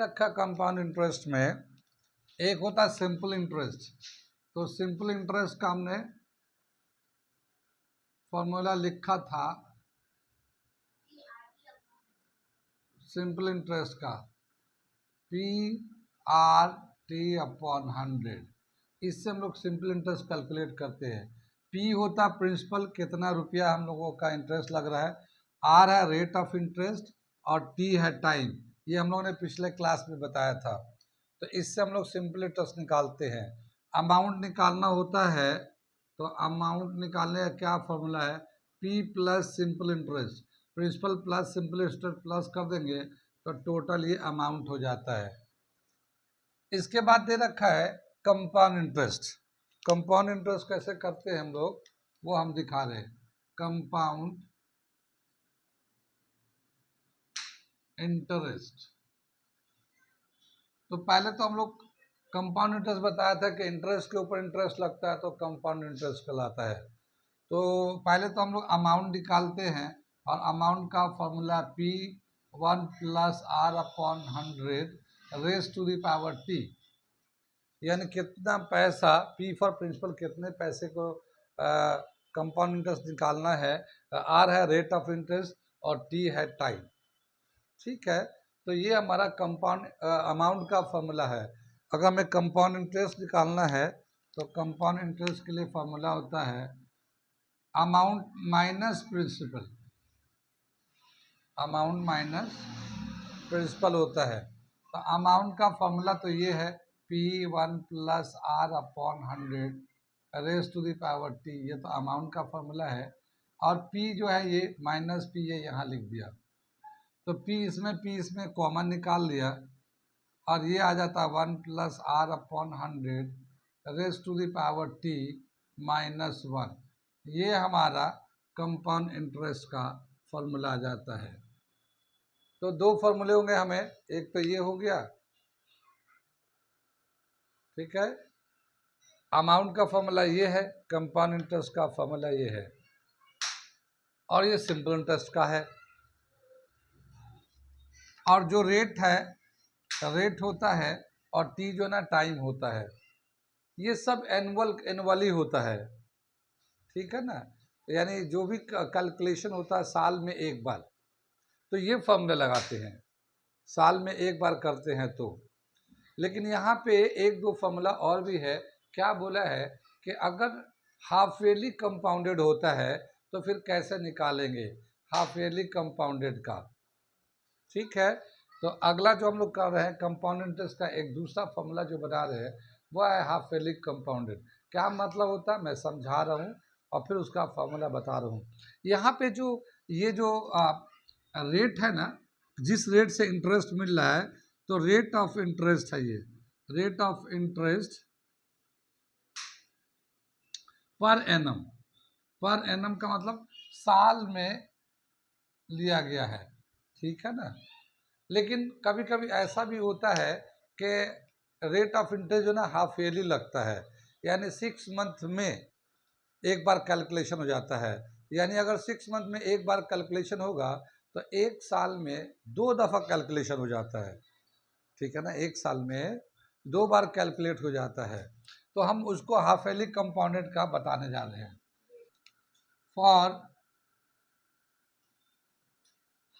रखा compound interest में, एक होता है सिंपल इंटरेस्ट। तो सिंपल इंटरेस्ट का हमने फॉर्मूला लिखा था, सिंपल इंटरेस्ट का PRT/100। इससे हम लोग सिंपल इंटरेस्ट कैलकुलेट करते हैं। P होता प्रिंसिपल, कितना रुपया हम लोगों का इंटरेस्ट लग रहा है, R है रेट ऑफ इंटरेस्ट और T है टाइम। ये हम लोगों ने पिछले क्लास में बताया था। तो इससे हम लोग सिंपल इंटरेस्ट निकालते हैं। अमाउंट निकालना होता है, तो अमाउंट निकालने का क्या फॉर्मूला है, P plus simple interest, principal plus simple interest plus कर देंगे तो टोटल ये अमाउंट हो जाता है। इसके बाद दे रखा है कंपाउंड इंटरेस्ट। कंपाउंड इंटरेस्ट कैसे करते हैं हम लोग, वो हम दिखा रहे हैं। कंपाउंड इंटरेस्ट, तो पहले तो हम लोग कंपाउंड इंटरेस्ट बताया था कि इंटरेस्ट के ऊपर इंटरेस्ट लगता है तो कंपाउंड इंटरेस्ट कहलाता है। तो पहले तो हम लोग अमाउंट निकालते हैं, और अमाउंट का formula P1 plus R/100 raise to the power T, यानी कितना पैसा, P फॉर प्रिंसिपल, कितने पैसे को कंपाउंड इंटरेस्ट निकालना है, R है रेट ऑफ इंटरेस्ट और T है टाइम। ठीक है, तो ये हमारा कंपाउंड अमाउंट का फॉर्मूला है। अगर हमें कंपाउंड इंटरेस्ट निकालना है तो कंपाउंड इंटरेस्ट के लिए फॉर्मूला होता है amount minus principal, amount minus principal होता है। तो अमाउंट का फॉर्मूला तो ये है P1 plus R/100 raise to the power T, ये तो अमाउंट का फॉर्मूला है। और P जो है ये माइनस P ये यहाँ लिख दिया, तो P इसमें कॉमन निकाल लिया, और ये आ जाता 1 plus R/100 raise to the power T -1। ये हमारा कंपाउंड इंटरेस्ट का फॉर्मूला आ जाता है। तो दो फॉर्मूले होंगे हमें, एक तो ये हो गया, ठीक है, अमाउंट का फॉर्मूला ये है, कंपाउंड इंटरेस्ट का फॉर्मूला ये है, और ये सिंपल इंटरेस्ट का है। और जो रेट है, रेट होता है, और T जो ना टाइम होता है। ये सब एनुअली होता है, ठीक है ना, यानी जो भी कैलकुलेशन होता है साल में एक बार, तो ये फॉर्मूला लगाते हैं, साल में एक बार करते हैं तो। लेकिन यहाँ पे एक दो फॉर्मूला और भी है। क्या बोला है कि अगर हाफ ईयरली कंपाउंडेड होता है तो फिर कैसे निकालेंगे हाफ ईयरली कंपाउंडेड का। ठीक है, तो अगला जो हम लोग कर रहे हैं कंपाउंड इंटरेस्ट का एक दूसरा फॉर्मूला जो बना रहे हैं वो है हाफ ईयरली कंपाउंडेड। क्या मतलब होता है मैं समझा रहा हूँ और फिर उसका फॉर्मूला बता रहा हूँ। यहाँ पे जो ये जो रेट है ना, जिस रेट से इंटरेस्ट मिल रहा है, तो रेट ऑफ इंटरेस्ट है ये, rate of interest per annum. Per annum का मतलब साल में लिया गया है, ठीक है ना। लेकिन कभी कभी ऐसा भी होता है कि रेट ऑफ इंटरेस्ट जो ना हाफ ईयरली लगता है, यानी 6 मंथ में एक बार कैलकुलेशन हो जाता है। यानी अगर 6 मंथ में एक बार कैलकुलेशन होगा तो एक साल में 2 दफ़ा कैलकुलेशन हो जाता है, ठीक है ना, एक साल में 2 बार कैलकुलेट हो जाता है। तो हम उसको हाफ ईयरली कंपाउंडेड का बताने जा रहे हैं। For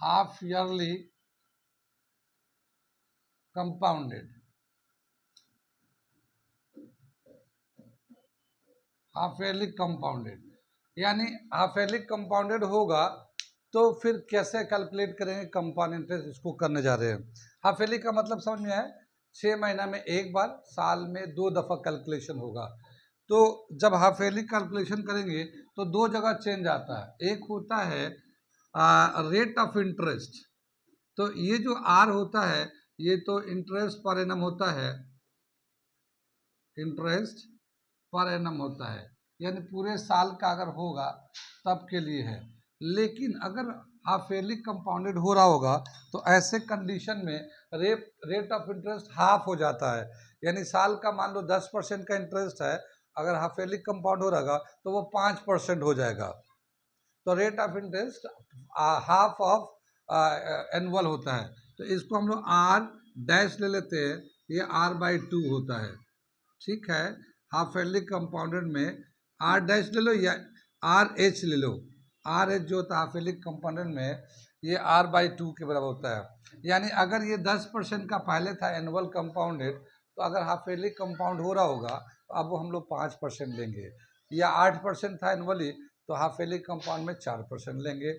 half yearly compounded, half yearly compounded, यानी हाफ ईयरली कंपाउंडेड होगा तो फिर कैसे कैलकुलेट करेंगे कंपाउंड इंटरेस्ट, इसको करने जा रहे हैं। हाफ ईयरली का मतलब समझ में आया, 6 महीना में एक बार, साल में 2 दफ़ा कैलकुलेशन होगा। तो जब हाफ ईयरली कैलकुलेशन करेंगे तो 2 जगह चेंज आता है। एक होता है रेट ऑफ इंटरेस्ट, तो ये जो आर होता है ये तो इंटरेस्ट पर एनम होता है, इंटरेस्ट पर एनम होता है, यानी पूरे साल का अगर होगा तब के लिए है। लेकिन अगर हाफ ईयरली कंपाउंडेड हो रहा होगा तो ऐसे कंडीशन में रेट ऑफ इंटरेस्ट हाफ हो जाता है, यानी साल का मान लो 10% का इंटरेस्ट है, अगर हाफ ईयरली कंपाउंड हो रहेगा तो वो 5% हो जाएगा। तो rate of interest half of annual होता है। तो इसको हम लोग डैश ले लेते हैं, ये r/2 होता है, ठीक है। हाफ ईयरली कंपाउंडेड में r डैश ले लो या RH ले लो, RH जो होता है हाफ ईयरली कंपाउंडेड में ये r/2 के बराबर होता है। यानी अगर ये 10% का पहले था एनुअल कंपाउंडेड, तो अगर हाफ ईयरली कंपाउंड हो रहा होगा तो अब वो हम लोग 5% लेंगे, या 8% था एनुअली तो हाफ ईयरली कंपाउंड में 4% लेंगे,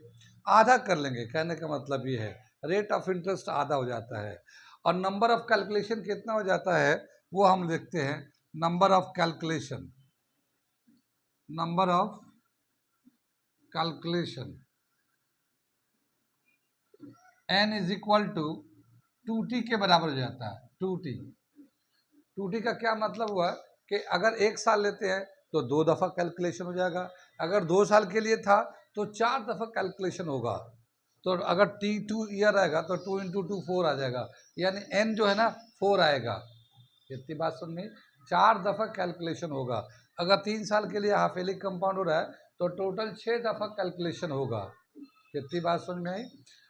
आधा कर लेंगे। कहने का मतलब ये है रेट ऑफ इंटरेस्ट आधा हो जाता है। और नंबर ऑफ कैलकुलेशन कितना हो जाता है वो हम देखते हैं। Number of calculation, number of calculation n is equal to 2t के बराबर हो जाता है। 2t का क्या मतलब हुआ कि अगर 1 साल लेते हैं तो 2 दफ़ा कैलकुलेशन हो जाएगा, अगर 2 साल के लिए था तो 4 दफ़ा कैलकुलेशन होगा। तो अगर t2 ईयर आएगा तो 2 इंटू 2 4 आ जाएगा, यानी n जो है ना 4 आएगा। इतनी बात सुन में 4 दफ़ा कैलकुलेशन होगा। अगर 3 साल के लिए हाफ ईयरली कंपाउंड हो रहा है तो टोटल 6 दफ़ा कैलकुलेशन होगा। कितनी बात समझ में आई।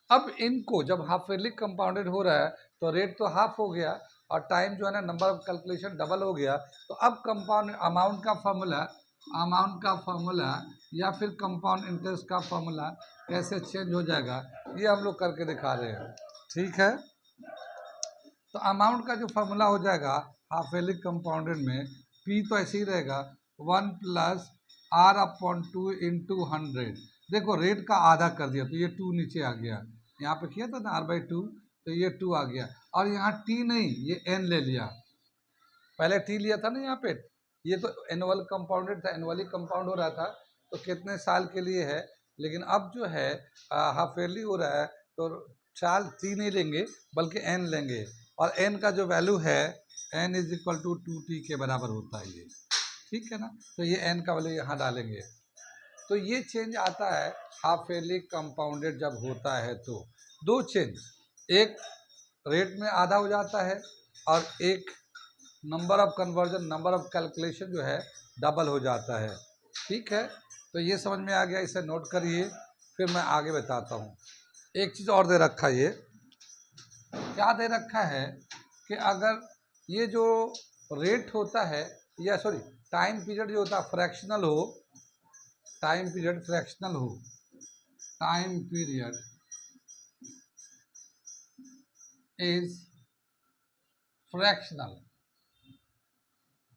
अब इनको जब हाफ ईयरली कंपाउंडेड हो रहा है तो रेट तो हाफ हो गया और टाइम जो है ना नंबर ऑफ कैलकुलेशन डबल हो गया। तो अब कंपाउंड अमाउंट का फॉर्मूला या फिर कंपाउंड इंटरेस्ट का फॉर्मूला कैसे चेंज हो जाएगा ये हम लोग करके दिखा रहे हैं, ठीक है। तो अमाउंट का जो फॉर्मूला हो जाएगा हाफ ईयरली कंपाउंडेड में, पी तो ऐसे ही रहेगा 1 प्लस r/2 इंटू 100। देखो रेट का आधा कर दिया तो ये 2 नीचे आ गया, यहाँ पे किया था ना r/2 तो ये 2 आ गया, और यहाँ t नहीं ये n ले लिया, पहले t लिया था ना यहाँ पे। ये तो एनुअल कंपाउंडेड था, एनुअली कंपाउंड हो रहा था तो कितने साल के लिए है, लेकिन अब जो है हाफ ईयरली हो रहा है तो साल t नहीं लेंगे बल्कि n लेंगे, और n का जो वैल्यू है n is equal to 2t के बराबर होता है ये, ठीक है ना। तो ये n का वैल्यू यहाँ डालेंगे तो ये चेंज आता है हाफ ईयरली कंपाउंडेड जब होता है तो। दो चेंज, एक रेट में आधा हो जाता है और एक number of conversion, number of calculation जो है डबल हो जाता है, ठीक है। तो ये समझ में आ गया, इसे नोट करिए, फिर मैं आगे बताता हूँ। एक चीज़ और दे रखा है, ये क्या दे रखा है कि अगर ये जो रेट होता है या सॉरी टाइम पीरियड जो होता है फ्रैक्शनल हो, टाइम पीरियड फ्रैक्शनल हो, टाइम पीरियड इज फ्रैक्शनल।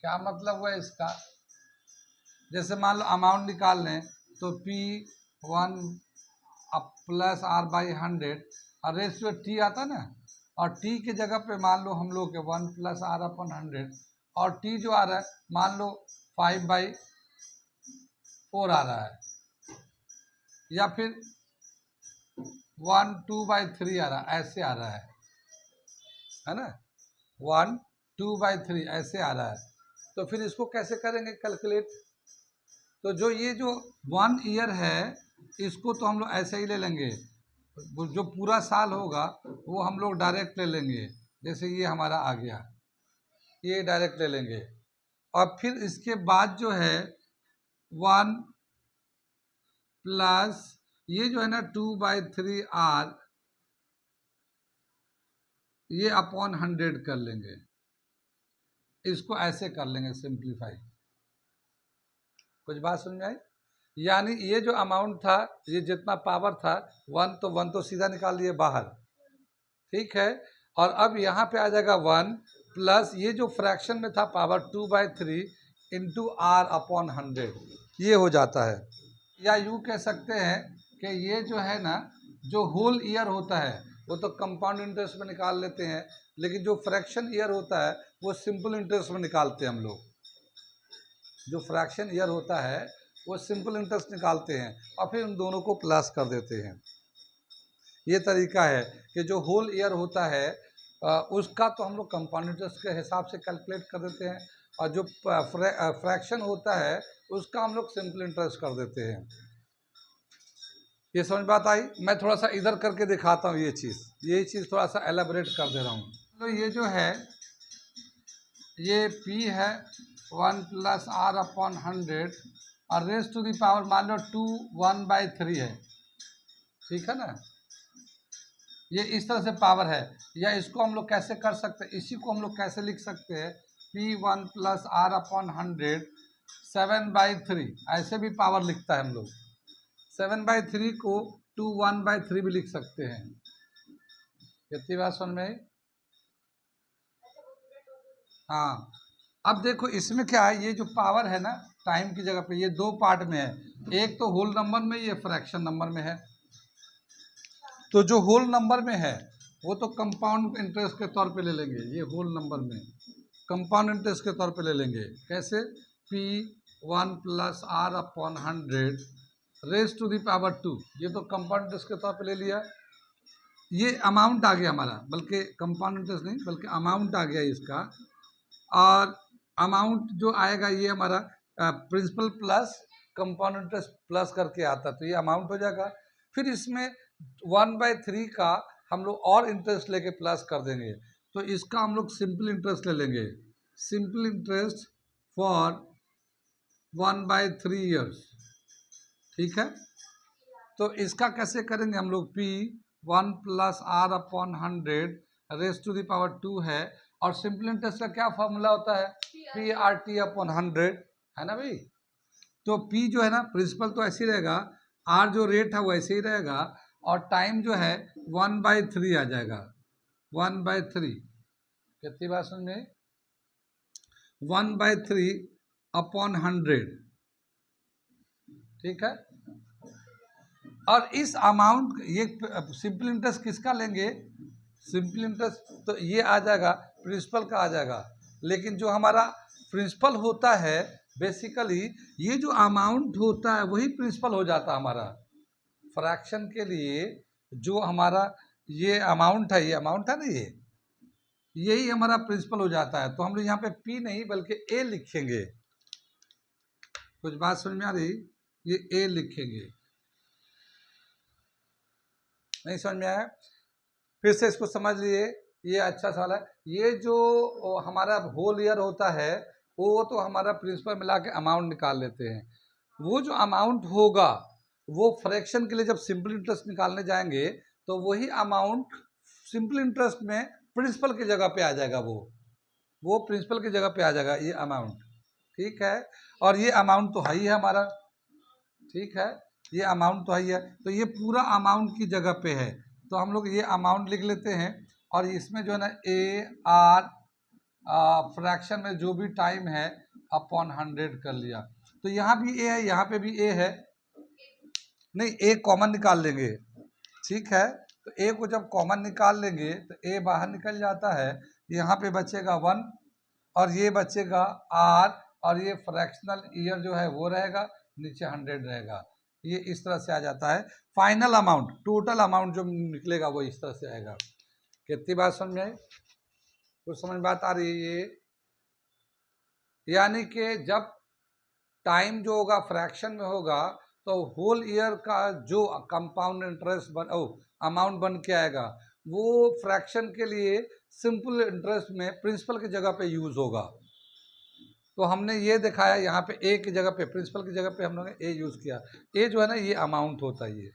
क्या मतलब हुआ इसका, जैसे मान लो अमाउंट निकाल लें तो P1 प्लस r/100 और रेशियो t आता ना, और t की जगह पे मान लो हम लोग के 1 प्लस r/100 और t जो आ रहा है मान लो 5/4 आ रहा है, या फिर 1 2/3 आ रहा है, ऐसे आ रहा है ना, 1 2/3 ऐसे आ रहा है। तो फिर इसको कैसे करेंगे कैलकुलेट, तो जो ये जो 1 ईयर है इसको तो हम लोग ऐसे ही ले लेंगे, जो पूरा साल होगा वो हम लोग डायरेक्ट ले लेंगे, जैसे ये हमारा आ गया, ये डायरेक्ट ले लेंगे। और फिर इसके बाद जो है 1 प्लस ये जो है ना 2/3r ये अपॉन 100 कर लेंगे, इसको ऐसे कर लेंगे सिंप्लीफाई। कुछ बात समझ में आई। यानी ये जो अमाउंट था, ये जितना पावर था 1 तो सीधा निकाल लिए बाहर, ठीक है। और अब यहाँ पे आ जाएगा 1 प्लस ये जो फ्रैक्शन में था पावर 2/3 इंटू r/100, ये हो जाता है। या यूँ कह सकते हैं कि ये जो है ना जो होल ईयर होता है वो तो कंपाउंड इंटरेस्ट में निकाल लेते हैं, लेकिन जो फ्रैक्शन ईयर होता है वो सिंपल इंटरेस्ट में निकालते हैं हम लोग। जो फ्रैक्शन ईयर होता है वो सिंपल इंटरेस्ट निकालते हैं और फिर उन दोनों को प्लस कर देते हैं। ये तरीका है कि जो होल ईयर होता है उसका तो हम लोग कंपाउंड इंटरेस्ट के हिसाब से कैलकुलेट कर देते हैं, और जो फ्रैक्शन होता है उसका हम लोग सिंपल इंटरेस्ट कर देते हैं। ये समझ बात आई। मैं थोड़ा सा इधर करके दिखाता हूँ, ये चीज़ थोड़ा सा एलेबरेट कर दे रहा हूँ। तो ये जो है ये P है 1 प्लस r/100 और रेस टू दी पावर मान लो 2 1/3 है, ठीक है ना। ये इस तरह से पावर है, या इसको हम लोग कैसे कर सकते हैं, इसी को हम लोग कैसे लिख सकते हैं, P1 प्लस R अपॉन 100 7/3, ऐसे भी पावर लिखता है हम लोग। 7/3 को 2 1/3 भी लिख सकते हैं। कितनी बात समझ में आई? हाँ, अब देखो इसमें क्या है, ये जो पावर है ना टाइम की जगह पे, ये दो पार्ट में है, एक तो होल नंबर में, ये फ्रैक्शन नंबर में है। तो जो होल नंबर में है वो तो कंपाउंड इंटरेस्ट के तौर पे ले लेंगे, ये होल नंबर में कंपाउंड इंटरेस्ट के तौर पे ले लेंगे। कैसे? P1 plus R upon 100 raise to the power 2, ये तो कंपाउंड इंटरेस्ट के तौर पे ले लिया। ये अमाउंट आ गया हमारा, बल्कि कंपाउंड इंटरेस्ट नहीं बल्कि अमाउंट आ गया इसका। और अमाउंट जो आएगा ये हमारा principal plus compound interest plus करके आता, तो ये अमाउंट हो जाएगा। फिर इसमें 1/3 का हम लोग और इंटरेस्ट लेके प्लस कर देंगे, तो इसका हम लोग सिंपल इंटरेस्ट ले लेंगे, सिंपल इंटरेस्ट फॉर 1/3 ईयर्स। ठीक है, तो इसका कैसे करेंगे हम लोग, P1 plus R upon 100 raise to the power 2 है, और सिंपल इंटरेस्ट का क्या फॉर्मूला होता है, PRT अपॉन 100, है ना भाई। तो P जो है ना प्रिंसिपल तो ऐसे ही रहेगा, R जो रेट है वो ऐसे ही रहेगा, और टाइम जो है 1/3 आ जाएगा, 1/3। कितनी बात समझ में? 1/3 अपॉन 100। ठीक है, और इस अमाउंट, ये सिंपल इंटरेस्ट किसका लेंगे, सिंपल इंटरेस्ट तो ये आ जाएगा प्रिंसिपल का आ जाएगा, लेकिन जो हमारा प्रिंसिपल होता है बेसिकली, ये जो अमाउंट होता है वही प्रिंसिपल हो जाता है हमारा। फ्रैक्शन के लिए जो हमारा ये अमाउंट है, ये अमाउंट है ना, ये यही हमारा प्रिंसिपल हो जाता है। तो हम लोग यहाँ पे P नहीं बल्कि A लिखेंगे। कुछ बात समझ में आ रही? ये A लिखेंगे, नहीं समझ में आया? फिर से इसको समझ लिए, ये अच्छा सवाल है। ये जो हमारा होल ईयर होता है वो तो हमारा प्रिंसिपल मिला के अमाउंट निकाल लेते हैं। वो जो अमाउंट होगा वो फ्रैक्शन के लिए जब सिंपल इंटरेस्ट निकालने जाएंगे तो वही अमाउंट सिंपल इंटरेस्ट में प्रिंसिपल की जगह पे आ जाएगा, वो प्रिंसिपल की जगह पे आ जाएगा ये अमाउंट। ठीक है, और ये अमाउंट तो है ही है हमारा। ठीक है, ये अमाउंट तो है ही है, तो ये पूरा अमाउंट की जगह पे है, तो हम लोग ये अमाउंट लिख लेते हैं। और इसमें जो है ना AR फ्रैक्शन में जो भी टाइम है अपॉन 100 कर लिया। तो यहाँ भी A है, यहाँ पे भी A है, नहीं A कॉमन निकाल लेंगे। ठीक है, तो A को जब कॉमन निकाल लेंगे तो A बाहर निकल जाता है, यहाँ पे बचेगा 1 और ये बचेगा R, और ये फ्रैक्शनल ईयर जो है वो रहेगा, नीचे 100 रहेगा। ये इस तरह से आ जाता है फाइनल अमाउंट, टोटल अमाउंट जो निकलेगा वो इस तरह से आएगा। कितनी बात समझ में आई? कुछ समझ बात आ रही है? ये यानी कि जब टाइम जो होगा फ्रैक्शन में होगा तो होल ईयर का जो कंपाउंड इंटरेस्ट अमाउंट बन के आएगा वो फ्रैक्शन के लिए सिंपल इंटरेस्ट में प्रिंसिपल की जगह पे यूज होगा। तो हमने ये दिखाया यहाँ पे ए की जगह पे, प्रिंसिपल की जगह पे हम लोगों ने ए यूज किया। ए जो है ना ये अमाउंट होता है ये।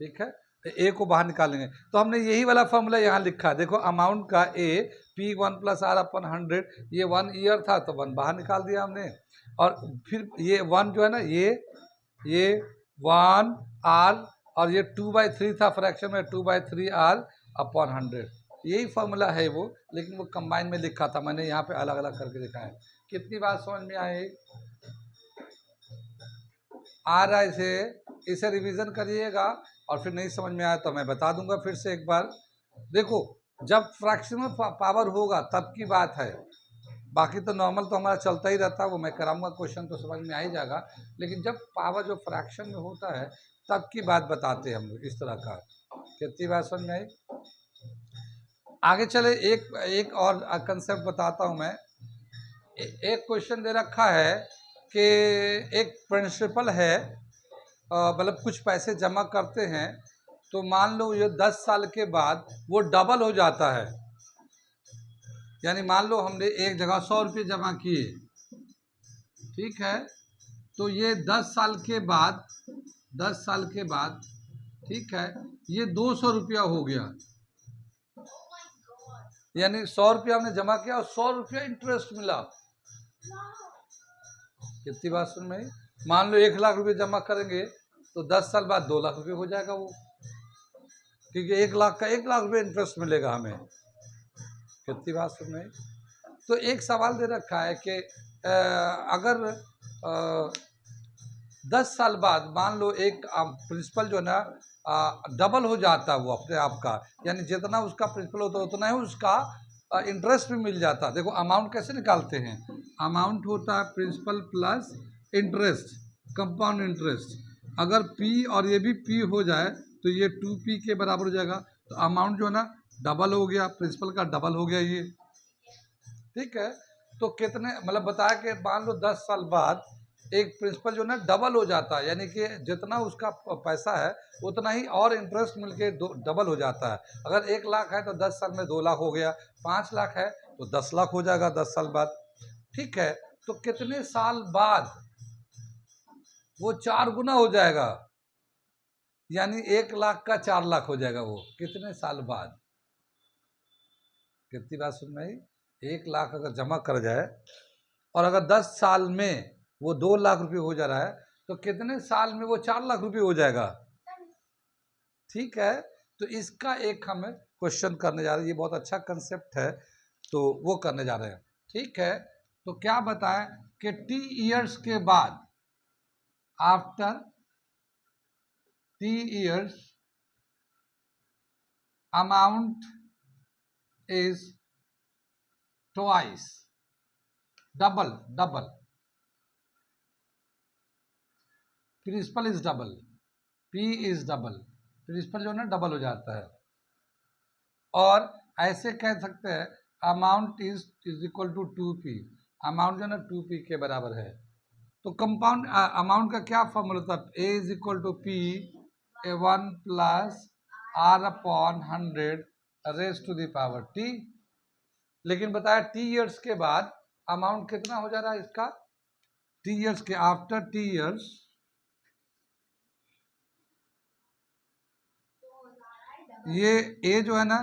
ठीक है, ए को बाहर निकालेंगे तो हमने यही वाला फॉर्मूला यहाँ लिखा, देखो अमाउंट का ए P1 प्लस R अपन 100, ये 1 ईयर था तो 1 बाहर निकाल दिया हमने, और फिर ये 1 जो है ना ये 1 R, और ये 2/3 था फ्रैक्शन में, 2/3 R अपॉन 100, यही फॉर्मूला है वो, लेकिन वो कंबाइन में लिखा था, मैंने यहाँ पे अलग अलग करके लिखा है। कितनी बात समझ में आई? आ रहा है इसे रिवीजन करिएगा, और फिर नहीं समझ में आया तो मैं बता दूंगा फिर से एक बार। देखो जब फ्रैक्शनल पावर होगा तब की बात है, बाकी तो नॉर्मल तो हमारा चलता ही रहता है, वो मैं कराऊंगा, क्वेश्चन तो समझ में आ ही जाएगा, लेकिन जब पावर जो फ्रैक्शन में होता है तब की बात बताते हैं हम लोग इस तरह का। कितनी बात समझ में आई? आगे चले, एक और कंसेप्ट बताता हूँ मैं। एक क्वेश्चन दे रखा है कि एक प्रिंसिपल है, मतलब कुछ पैसे जमा करते हैं तो मान लो ये 10 साल के बाद वो डबल हो जाता है। यानी मान लो हमने एक जगह 100 रुपये जमा किए, ठीक है, तो ये 10 साल के बाद ठीक है, ये 200 रुपया हो गया, यानी 100 रुपया हमने जमा किया और 100 रुपया इंटरेस्ट मिला। कितनी बात सुन में? मान लो 1 लाख रुपए जमा करेंगे तो 10 साल बाद 2 लाख रुपए हो जाएगा वो, क्योंकि 1 लाख का 1 लाख रुपए इंटरेस्ट मिलेगा हमें। कितनी बात सुन में? तो एक सवाल दे रखा है कि अगर 10 साल बाद मान लो एक प्रिंसिपल जो है ना डबल हो जाता है वो अपने आप का, यानी जितना उसका प्रिंसिपल होता है उतना ही उसका इंटरेस्ट भी मिल जाता है। देखो अमाउंट कैसे निकालते हैं, अमाउंट होता है principal plus interest, compound interest. अगर P और ये भी P हो जाए तो ये 2P के बराबर हो जाएगा, तो अमाउंट जो है ना डबल हो गया, प्रिंसिपल का डबल हो गया ये। ठीक है, तो कितने मतलब बताया कि मान लो 10 साल बाद एक प्रिंसिपल जो ना डबल हो जाता है, यानी कि जितना उसका पैसा है उतना ही और इंटरेस्ट मिलके डबल हो जाता है। अगर 1 लाख है तो 10 साल में 2 लाख हो गया, 5 लाख है तो 10 लाख हो जाएगा 10 साल बाद। ठीक है, तो कितने साल बाद वो 4 गुना हो जाएगा, यानी 1 लाख का 4 लाख हो जाएगा वो कितने साल बाद? कितनी बात सुन रही? 1 लाख अगर जमा कर जाए और अगर 10 साल में वो 2 लाख रुपए हो जा रहा है तो कितने साल में वो 4 लाख रुपए हो जाएगा? ठीक है, तो इसका एक हमें क्वेश्चन करने जा रहे हैं, ये बहुत अच्छा कंसेप्ट है तो वो करने जा रहे हैं। ठीक है, तो क्या बताएं कि T इयर्स के बाद, after T years amount is twice, double, principal is double, P is double, principal जो है ना डबल हो जाता है। और ऐसे कह सकते हैं amount is equal to 2P, amount जो है ना 2P के बराबर है। तो कंपाउंड अमाउंट का क्या फॉर्मूला था? A is equal to P A1 plus R upon 100 raise to the power T। लेकिन बताया T इयर्स के बाद अमाउंट कितना हो जा रहा है इसका? T इयर्स के आफ्टर T इयर्स ये A जो है ना,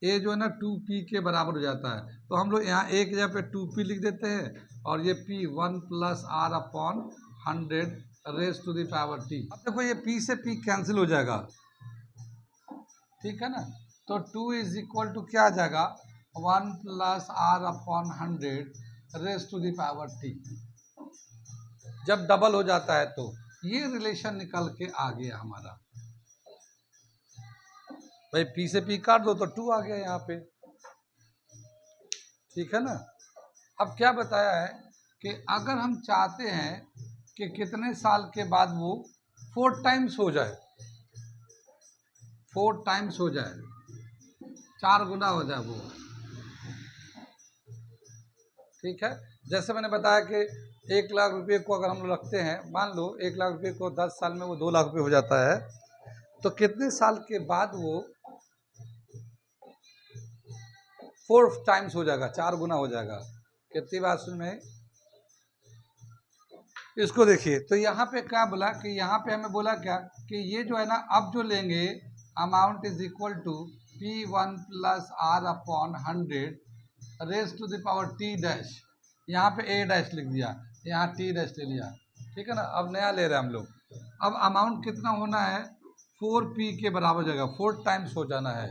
A जो है ना 2P के बराबर हो जाता है। तो हम लोग यहाँ एक जगह पे 2P लिख देते हैं और ये P 1 plus R upon 100 raise to the power T। अब देखो ये P से P कैंसिल हो जाएगा, ठीक है ना, तो 2 इज इक्वल टू क्या आ जाएगा? 1 plus R upon 100 raise to the power T। जब डबल हो जाता है तो ये रिलेशन निकल के आ गया हमारा। भाई P से P काट दो तो 2 आ गया यहाँ पे, ठीक है ना। अब क्या बताया है कि अगर हम चाहते हैं कि कितने साल के बाद वो 4 टाइम्स हो जाए, 4 टाइम्स हो जाए, 4 गुना हो जाए वो, ठीक है। जैसे मैंने बताया कि 1 लाख रुपए को अगर हम लोग रखते हैं, मान लो 1 लाख रुपए को 10 साल में वो 2 लाख रुपए हो जाता है, तो कितने साल के बाद वो 4 टाइम्स हो जाएगा, 4 गुना हो जाएगा। कितनी बात सुन में? इसको देखिए, तो यहाँ पे क्या बोला कि यहाँ पे हमें बोला क्या कि ये जो है ना अब जो लेंगे amount is equal to P1 plus R upon 100 raise to the power T dash. यहाँ पे A डैश लिख दिया, यहाँ T डैश ले लिया, ठीक है ना। अब नया ले रहे हैं हम लोग, अब अमाउंट कितना होना है? 4P के बराबर हो जाएगा, 4 टाइम्स हो जाना है।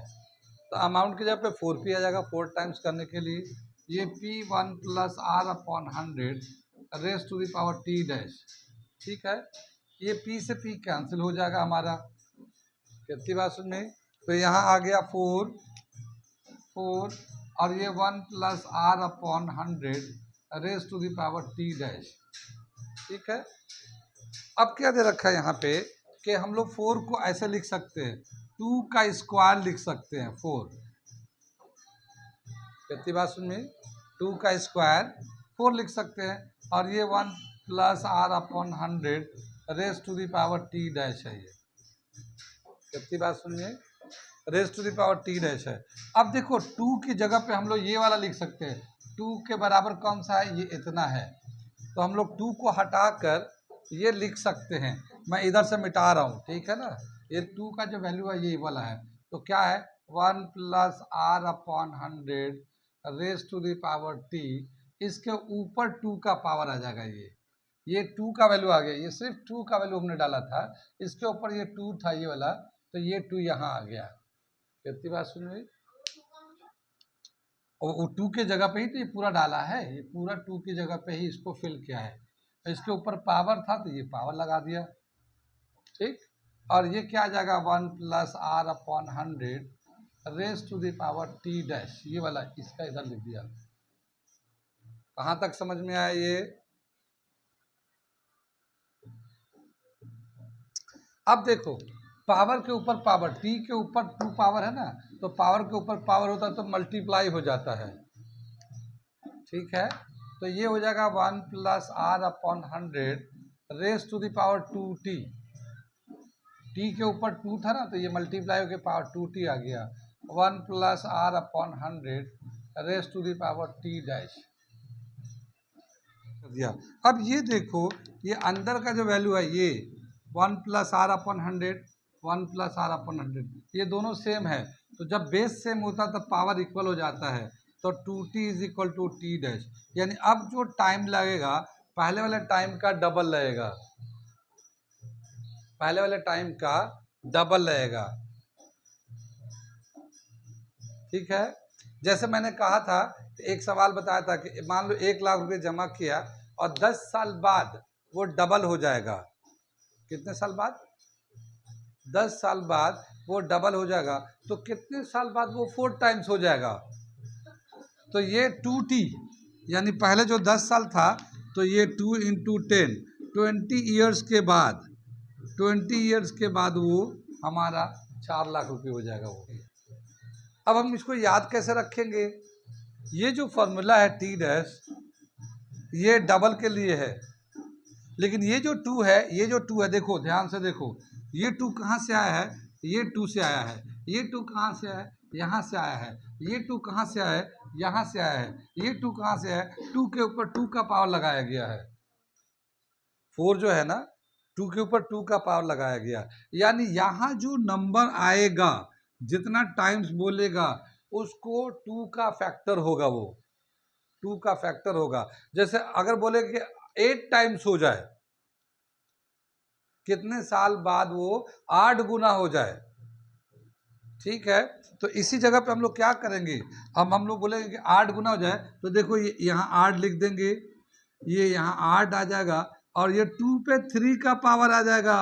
तो अमाउंट की जगह पे 4P आ जाएगा 4 टाइम्स करने के लिए। ये P1 plus R upon 100 raise to the power T dash, ठीक है। ये P से P कैंसिल हो जाएगा हमारा। कितनी बात सुनने? तो यहाँ आ गया 4 और ये 1 plus R upon 100 raise to the power T dash, ठीक है। अब क्या दे रखा है यहाँ पे कि हम लोग 4 को ऐसे लिख सकते हैं, 2 का स्क्वायर लिख सकते हैं 4। कितनी बात सुनिए? 2 का स्क्वायर 4 लिख सकते हैं और ये 1 plus R upon 100 raise to the power T dash है ये। कितनी बात सुनिए? Raise to the power T dash है। अब देखो 2 की जगह पे हम लोग ये वाला लिख सकते हैं, 2 के बराबर कौन सा है? ये इतना है, तो हम लोग 2 को हटाकर ये लिख सकते हैं। मैं इधर से मिटा रहा हूँ, ठीक है ना। ये 2 का जो वैल्यू है ये वाला है, तो क्या है 1 plus R upon 100 raise to the power T, इसके ऊपर 2 का पावर आ जाएगा। ये 2 का वैल्यू आ गया, ये सिर्फ 2 का वैल्यू हमने डाला था, इसके ऊपर ये 2 था ये वाला, तो ये 2 यहाँ आ गया। कितनी बात सुन रही, और 2 के जगह पे ही तो ये पूरा डाला है, ये पूरा 2 की जगह पे ही इसको फिल किया है। इसके ऊपर पावर था तो ये पावर लगा दिया, ठीक। और ये क्या आ जाएगा 1 plus R upon 100 raise to the power T dash, ये वाला इसका इधर लिख दिया। कहाँ तक समझ में आया ये? अब देखो पावर के ऊपर पावर, टी के ऊपर 2 पावर है ना, तो पावर के ऊपर पावर होता है तो मल्टीप्लाई हो जाता है, ठीक है। तो ये हो जाएगा 1 plus R upon 100 raise to the power 2t, T के ऊपर 2 था ना तो ये मल्टीप्लाई होकर पावर 2t आ गया। 1 plus R upon 100 raise to the power T dash दिया। अब ये देखो ये अंदर का जो वैल्यू है ये 1 plus R upon 100, 1 plus R upon 100, ये दोनों सेम है, तो जब बेस सेम होता है तब पावर इक्वल हो जाता है, तो 2t is equal to T dash, यानी अब जो टाइम लगेगा पहले वाले टाइम का डबल लगेगा, पहले वाले टाइम का डबल लगेगा, ठीक है। जैसे मैंने कहा था, एक सवाल बताया था कि मान लो 1 लाख रुपए जमा किया और 10 साल बाद वो डबल हो जाएगा। कितने साल बाद? 10 साल बाद वो डबल हो जाएगा, तो कितने साल बाद वो 4 टाइम्स हो जाएगा? तो ये 2t, यानी पहले जो 10 साल था तो ये 2 इंटू 10, 20 ईयर्स के बाद, 20 ईयर्स के बाद वो हमारा 4 लाख रुपए हो जाएगा वो। अब हम इसको याद कैसे रखेंगे? ये जो फॉर्मूला है टी डैश, ये डबल के लिए है, लेकिन ये जो 2 है, ये जो 2 है, देखो ध्यान से देखो, ये 2 कहाँ से आया है? ये 2 से आया है। ये 2 कहाँ से आया है? यहाँ से आया है। ये 2 कहाँ से आया है? यहाँ से आया है। ये 2 कहाँ से आया है? 2 के ऊपर 2 का पावर लगाया गया है। 4 जो है ना, 2 के ऊपर 2 का पावर लगाया गया, यानी यहाँ जो नंबर आएगा, जितना टाइम्स बोलेगा उसको 2 का फैक्टर होगा, वो 2 का फैक्टर होगा। जैसे अगर बोले कि 8 टाइम्स हो जाए, कितने साल बाद वो 8 गुना हो जाए, ठीक है। तो इसी जगह पे हम लोग क्या करेंगे, हम लोग बोलेंगे कि 8 गुना हो जाए, तो देखो ये यहाँ 8 लिख देंगे, ये यहाँ 8 आ जाएगा, और ये 2 पे 3 का पावर आ जाएगा,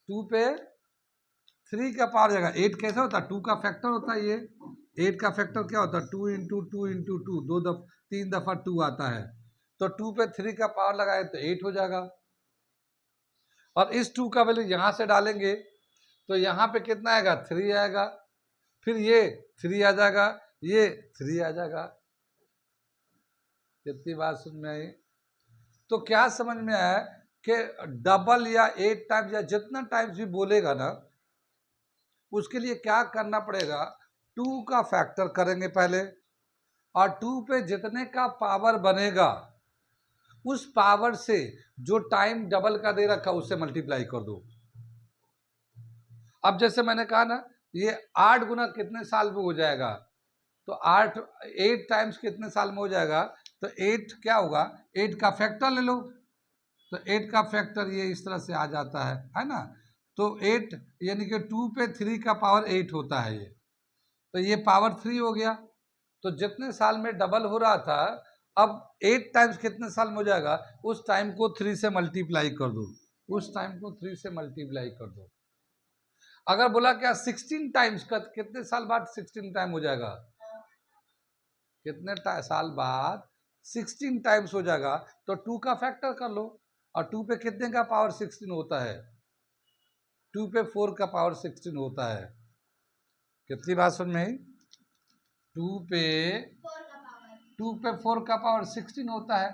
2 पे 3 का पावर जाएगा। 8 कैसे होता है? 2 का फैक्टर होता है ये। 8 का फैक्टर क्या होता है? 2 इंटू 2 इंटू 2, 3 दफा 2 आता है, तो 2 पे 3 का पावर लगाए तो 8 हो जाएगा। और इस 2 का वैल्यू यहाँ से डालेंगे तो यहाँ पे कितना आएगा? 3 आएगा, फिर ये 3 आ जाएगा, ये 3 आ जाएगा। कितनी बात समझ में आई? तो क्या समझ में आया कि डबल या 8 टाइम्स या जितना टाइम्स भी बोलेगा ना, उसके लिए क्या करना पड़ेगा? 2 का फैक्टर करेंगे पहले, और 2 पे जितने का पावर बनेगा उस पावर से जो टाइम डबल का दे रखा उससे मल्टीप्लाई कर दो। अब जैसे मैंने कहा ना, ये 8 गुना कितने साल में हो जाएगा, तो 8 टाइम्स कितने साल में हो जाएगा, तो 8 क्या होगा? 8 का फैक्टर ले लो, तो 8 का फैक्टर ये इस तरह से आ जाता है ना। तो 8 यानी कि 2 पे 3 का पावर 8 होता है ये, तो ये पावर 3 हो गया। तो जितने साल में डबल हो रहा था, अब 8 टाइम्स कितने साल में हो जाएगा, उस टाइम को 3 से मल्टीप्लाई कर दो, उस टाइम को 3 से मल्टीप्लाई कर दो। अगर बोला क्या 16 टाइम्स का, कितने साल बाद 16 टाइम हो जाएगा? कितने साल बाद 16 टाइम्स हो जाएगा, तो 2 का फैक्टर कर लो, और 2 पे कितने का पावर 16 होता है? 2 पे 4 का पावर 16 होता है। कितनी बात समझ में आई? 2 पे 4 का पावर 16 होता है,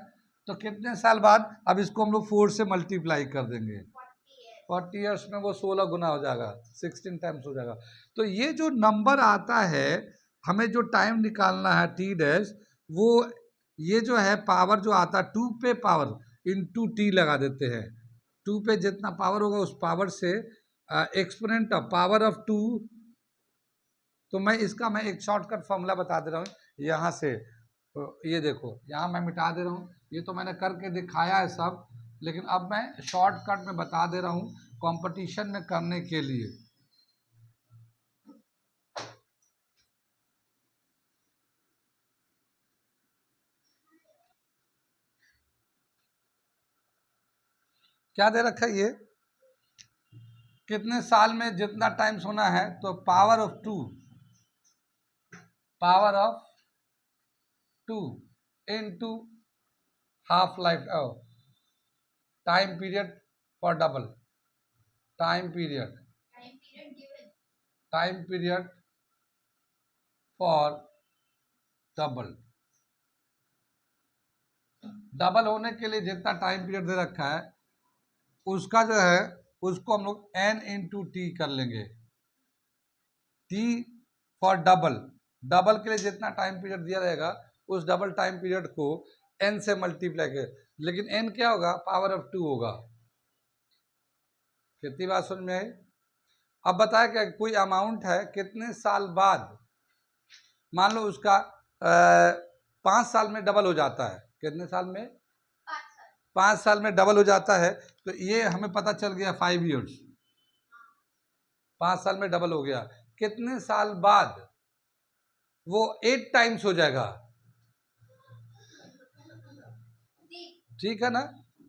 तो कितने साल बाद? अब इसको हम लोग 4 से मल्टीप्लाई कर देंगे, 40 ईयर्स में वो 16 गुना हो जाएगा, 16 टाइम्स हो जाएगा। तो ये जो नंबर आता है, हमें जो टाइम निकालना है टी डैश, वो ये जो है पावर जो आता है 2 पे पावर इंटू टी लगा देते हैं, 2 पे जितना पावर होगा उस पावर से एक्सपोनेंट ऑफ पावर ऑफ 2। तो मैं एक शॉर्टकट फॉर्मूला बता दे रहा हूँ यहाँ से। तो ये देखो, यहाँ मैं मिटा दे रहा हूँ, ये तो मैंने करके दिखाया है सब, लेकिन अब मैं शॉर्टकट में बता दे रहा हूँ कंपटीशन में करने के लिए। क्या दे रखा है ये, कितने साल में जितना टाइम सोना है, तो power of 2 into half life time period for double time period for double होने के लिए जितना टाइम पीरियड दे रखा है उसका जो है उसको हम लोग n इंटू टी कर लेंगे। टी फॉर डबल के लिए जितना टाइम पीरियड दिया रहेगा उस डबल टाइम पीरियड को n से मल्टीप्लाई कर, लेकिन n क्या होगा, पावर ऑफ 2 होगा। कितनी बात समझ में आई। अब बताया क्या, कोई अमाउंट है, कितने साल बाद, मान लो उसका 5 साल में डबल हो जाता है। कितने साल में, 5 साल में डबल हो जाता है। तो ये हमें पता चल गया 5 ईयर्स, 5 साल में डबल हो गया। कितने साल बाद वो 8 टाइम्स हो जाएगा, ठीक है ना।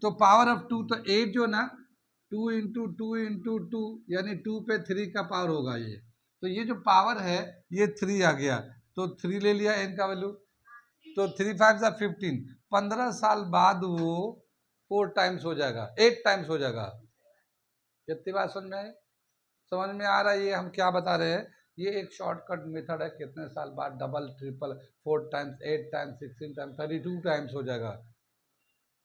तो पावर ऑफ 2, तो 8 जो ना 2 इंटू टू यानी 2 पे 3 का पावर होगा ये। तो ये जो पावर है ये 3 आ गया, तो 3 ले लिया n का वैल्यू, तो 3 5 15, 15 साल बाद वो 4 टाइम्स हो जाएगा, 8 टाइम्स हो जाएगा। कितनी बात समझ में आई, समझ में आ रहा है ये हम क्या बता रहे हैं। ये एक शॉर्टकट मेथड है, कितने साल बाद double triple 4 times 8 times 16 times 32 times हो जाएगा।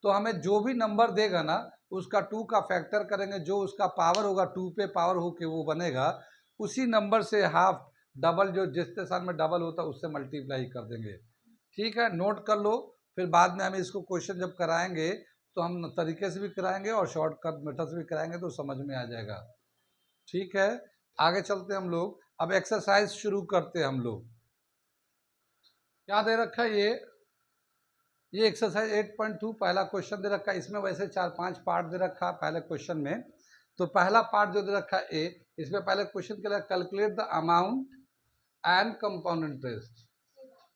तो हमें जो भी नंबर देगा ना उसका 2 का फैक्टर करेंगे, जो उसका पावर होगा 2 पे पावर हो के वो बनेगा, उसी नंबर से हाफ डबल जो जितने साल में डबल होता है उससे मल्टीप्लाई कर देंगे। ठीक है, नोट कर लो, फिर बाद में हम इसको क्वेश्चन जब कराएंगे तो हम तरीके से भी कराएंगे और शॉर्टकट मेथड से भी कराएंगे, तो समझ में आ जाएगा। ठीक है, आगे चलते हैं हम लोग। अब एक्सरसाइज शुरू करते हैं हम लोग। क्या दे रखा है ये एक्सरसाइज 8.2 पहला क्वेश्चन दे रखा है। इसमें वैसे 4-5 पार्ट दे रखा है पहले क्वेश्चन में। तो पहला पार्ट जो दे रखा है ए, इसमें पहले क्वेश्चन के लिए calculate the amount and compound interest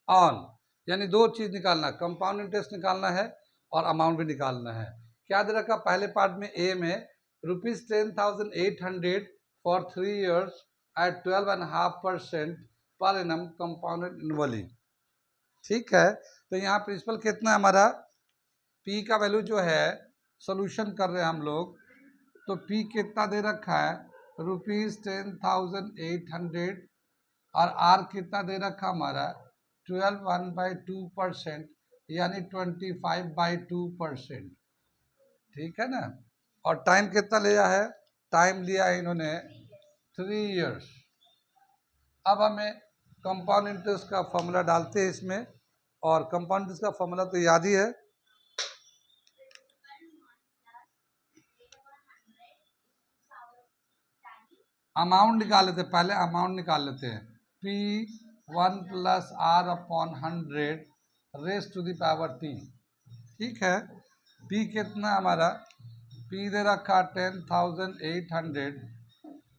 on, यानी दो चीज निकालना, कंपाउंड इंटरेस्ट निकालना है और अमाउंट भी निकालना है। क्या दे रखा पहले पार्ट में, ए में ₹10,800 for 3 years at 12.5% per annum compounded annually. ठीक है, तो यहाँ प्रिंसिपल कितना है हमारा, पी का वैल्यू जो है सोल्यूशन कर रहे हैं हम लोग, तो पी कितना दे रखा है ₹10,800 और आर कितना दे रखा हमारा 12/2% यानी 25/2%। ठीक है ना, और टाइम कितना लिया है, टाइम लिया है इन्होंने 3 years। अब हमें कंपाउंड इंटरेस्ट का फॉर्मूला डालते हैं इसमें, और कंपाउंड इंटरेस्ट का फॉर्मूला तो याद ही है, अमाउंट निकाल लेते हैं, पहले अमाउंट निकाल लेते हैं। P1 + R/100 raise to the power T। ठीक है, P कितना हमारा, P दे रखा 10,800,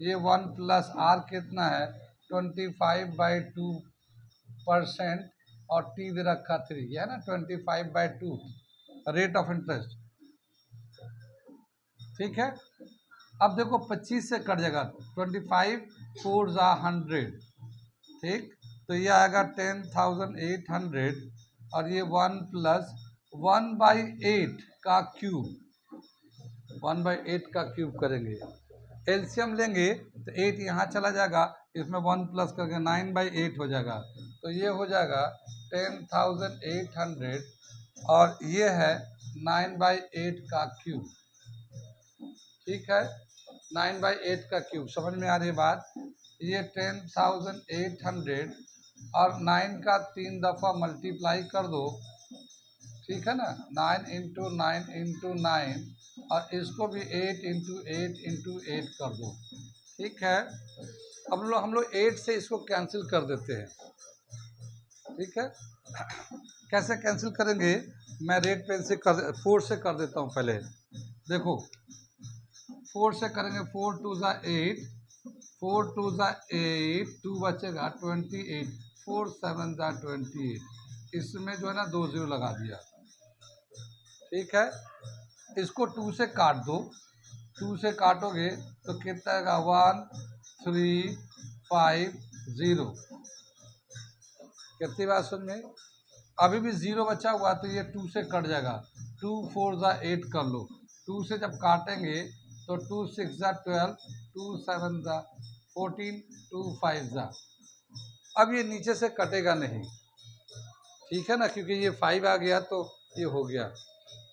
ये 1 + R कितना है 25/2% और T दे रखा 3, है ना 25/2 रेट ऑफ इंटरेस्ट। ठीक है, अब देखो 25 से कट जाएगा, 25 4 × 100। ठीक, तो ये आएगा 10,800 और ये 1 + 1/8 का क्यूब, 1/8 का क्यूब करेंगे। एलसीएम लेंगे तो 8 यहाँ चला जाएगा, इसमें 1 प्लस करके 9/8 हो जाएगा। तो ये हो जाएगा 10,800 और ये है 9/8 का क्यूब। ठीक है, 9/8 का क्यूब, समझ में आ रही बात। ये 10,800 और 9 का 3 दफ़ा मल्टीप्लाई कर दो। ठीक है ना, 9 × 9 × 9 और इसको भी 8 × 8 × 8 कर दो। ठीक है, अब हम लोग 8 से इसको कैंसिल कर देते हैं। ठीक है, कैसे कैंसिल करेंगे, मैं रेड पेन से 4 से कर देता हूँ पहले। देखो 4 से करेंगे, 4 × 2 = 8, 4 × 2 = 8, 2 बचेगा 28, 4 × 7 = 28। इसमें जो है ना 2 0 लगा दिया। ठीक है, इसको 2 से काट दो, 2 से काटोगे तो कितना आएगा, 1 3 5 0। कितनी बात समझ में, अभी भी 0 बचा हुआ तो ये 2 से कट जाएगा। 2 4 = 8 कर लो, 2 से जब काटेंगे तो 2 6 = 12, 2 7 = 14, 2 5 = अब ये नीचे से कटेगा नहीं। ठीक है ना, क्योंकि ये 5 आ गया तो ये हो गया।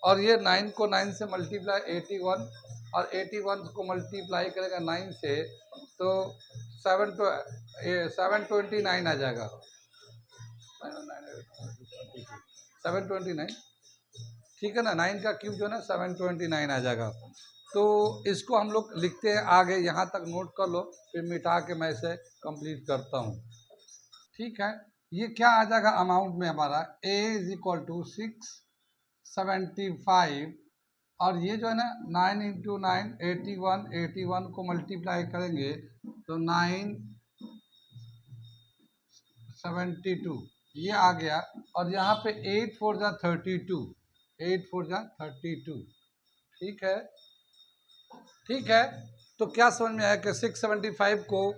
और ये 9 को 9 से मल्टीप्लाई 81, और 81 को मल्टीप्लाई करेगा 9 से तो 729 आ जाएगा। 729, ठीक है ना, 9 का क्यूब जो है ना 729 आ जाएगा। तो इसको हम लोग लिखते हैं आगे, यहाँ तक नोट कर लो, फिर मिटा के मैं इसे कंप्लीट करता हूँ। ठीक है, ये क्या आ जाएगा अमाउंट में हमारा, A = 675, और ये जो है ना 9 × 9 81, 81 को मल्टीप्लाई करेंगे तो 972 ये आ गया। और यहाँ पे 8 4 = 32, 8 4 = 32। ठीक है, ठीक है, तो क्या समझ में आया कि 675 को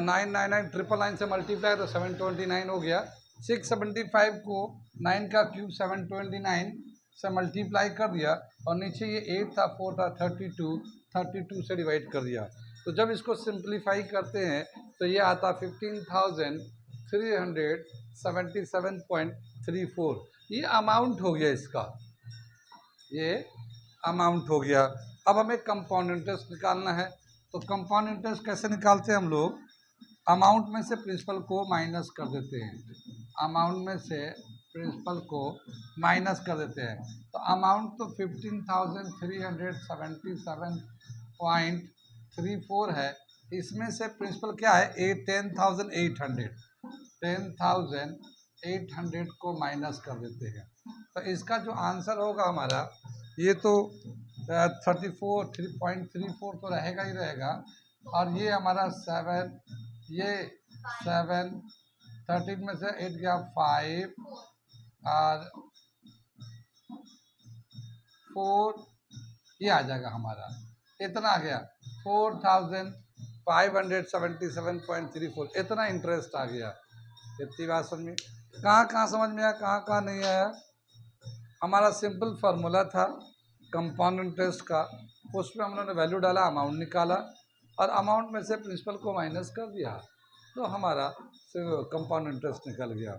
999 से मल्टीप्लाई तो 729 हो गया। 675 को 9 का क्यूब 729 से मल्टीप्लाई कर दिया, और नीचे ये 8 था 4 था 32 से डिवाइड कर दिया। तो जब इसको सिंप्लीफाई करते हैं तो ये आता 15,377.34। ये अमाउंट हो गया इसका, ये अमाउंट हो गया। अब हमें कंपाउंड इंटरेस्ट निकालना है, तो कंपाउंड इंटरेस्ट कैसे निकालते हैं हम लोग, अमाउंट में से प्रिंसिपल को माइनस कर देते हैं, अमाउंट में से प्रिंसिपल को माइनस कर देते हैं। तो अमाउंट तो 15,377.34 है, इसमें से प्रिंसिपल क्या है, 10,800 को माइनस कर देते हैं। तो इसका जो आंसर होगा हमारा, ये तो 3.34 तो रहेगा ही रहेगा, और ये हमारा 7, ये 7, 13 में से 8 गया 5 और 4, ये आ जाएगा हमारा, इतना आ गया 4,577.34, इतना इंटरेस्ट आ गया। इतनी बात समझ में, कहाँ कहाँ समझ में आया, कहाँ कहाँ नहीं आया। हमारा सिंपल फार्मूला था कंपाउंड इंटरेस्ट का, उसमें हम लोगों ने वैल्यू डाला, अमाउंट निकाला, और अमाउंट में से प्रिंसिपल को माइनस कर दिया, तो हमारा कंपाउंड इंटरेस्ट निकल गया।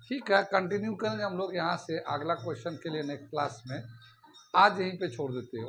ठीक है, कंटिन्यू करेंगे हम लोग यहाँ से अगला क्वेश्चन के लिए नेक्स्ट क्लास में। आज यहीं पे छोड़ देते हो।